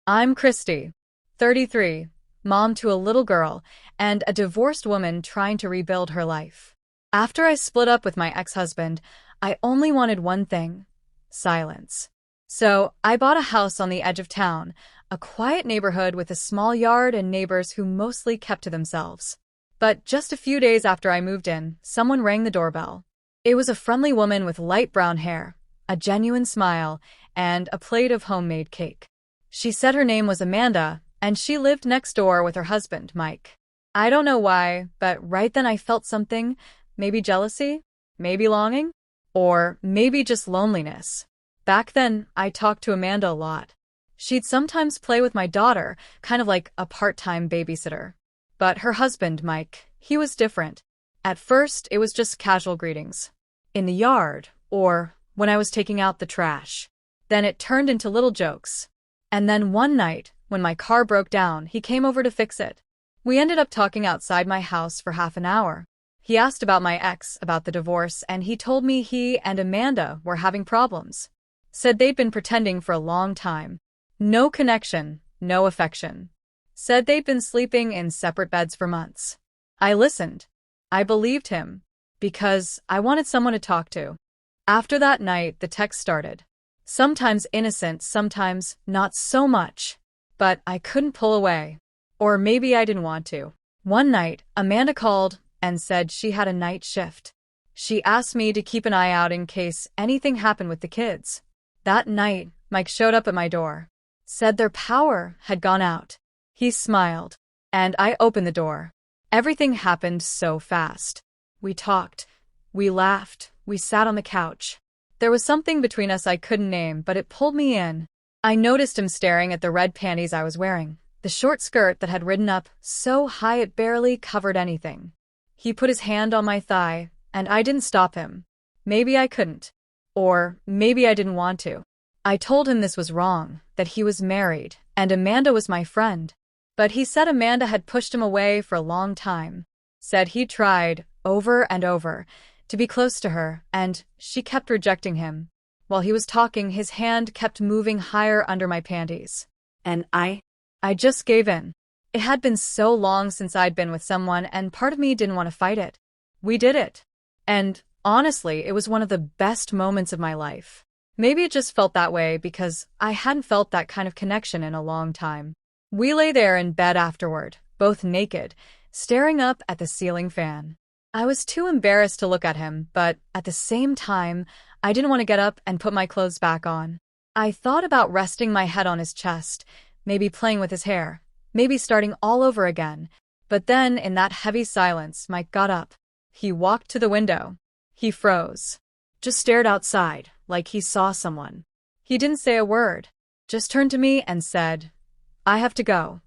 I'm Christy, 33, mom to a little girl, and a divorced woman trying to rebuild her life. After I split up with my ex-husband, I only wanted one thing: silence. So I bought a house on the edge of town, a quiet neighborhood with a small yard and neighbors who mostly kept to themselves. But just a few days after I moved in, someone rang the doorbell. It was a friendly woman with light brown hair, a genuine smile, and a plate of homemade cake. She said her name was Amanda, and she lived next door with her husband, Mike. I don't know why, but right then I felt something, maybe jealousy, maybe longing, or maybe just loneliness. Back then, I talked to Amanda a lot. She'd sometimes play with my daughter, kind of like a part-time babysitter. But her husband, Mike, he was different. At first, it was just casual greetings. In the yard, or when I was taking out the trash. Then it turned into little jokes. And then one night, when my car broke down, he came over to fix it. We ended up talking outside my house for half an hour. He asked about my ex, about the divorce, and he told me he and Amanda were having problems. Said they'd been pretending for a long time. No connection, no affection. Said they'd been sleeping in separate beds for months. I listened. I believed him. Because I wanted someone to talk to. After that night, the text started. Sometimes innocent, sometimes not so much. But I couldn't pull away. Or maybe I didn't want to. One night, Amanda called and said she had a night shift. She asked me to keep an eye out in case anything happened with the kids. That night, Mike showed up at my door. Said their power had gone out. He smiled. And I opened the door. Everything happened so fast. We talked. We laughed. We sat on the couch. There was something between us I couldn't name, but it pulled me in. I noticed him staring at the red panties I was wearing, the short skirt that had ridden up so high it barely covered anything. He put his hand on my thigh, and I didn't stop him. Maybe I couldn't. Or maybe I didn't want to. I told him this was wrong, that he was married, and Amanda was my friend. But he said Amanda had pushed him away for a long time. Said he tried, over and over, to be close to her, and she kept rejecting him. While he was talking, his hand kept moving higher under my panties. And I just gave in. It had been so long since I'd been with someone, and part of me didn't want to fight it. We did it. And honestly, it was one of the best moments of my life. Maybe it just felt that way because I hadn't felt that kind of connection in a long time. We lay there in bed afterward, both naked, staring up at the ceiling fan. I was too embarrassed to look at him, but at the same time, I didn't want to get up and put my clothes back on. I thought about resting my head on his chest, maybe playing with his hair, maybe starting all over again. But then, in that heavy silence, Mike got up. He walked to the window. He froze. Just stared outside, like he saw someone. He didn't say a word, just turned to me and said, "I have to go."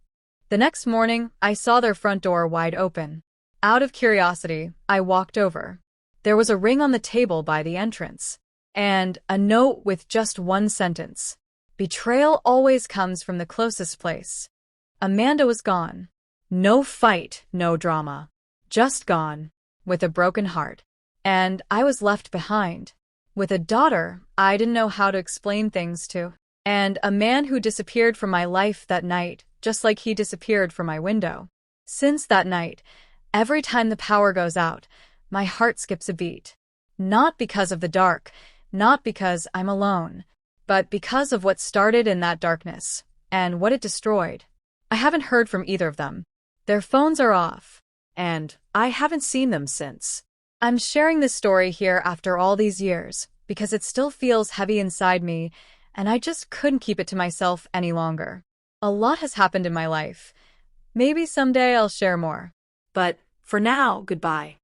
The next morning, I saw their front door wide open. Out of curiosity, I walked over. There was a ring on the table by the entrance, and a note with just one sentence. Betrayal always comes from the closest place. Amanda was gone. No fight, no drama. Just gone, with a broken heart. And I was left behind, with a daughter I didn't know how to explain things to, and a man who disappeared from my life that night, just like he disappeared from my window. Since that night, every time the power goes out, my heart skips a beat. Not because of the dark, not because I'm alone, but because of what started in that darkness, and what it destroyed. I haven't heard from either of them. Their phones are off, and I haven't seen them since. I'm sharing this story here after all these years, because it still feels heavy inside me, and I just couldn't keep it to myself any longer. A lot has happened in my life. Maybe someday I'll share more. But for now, goodbye.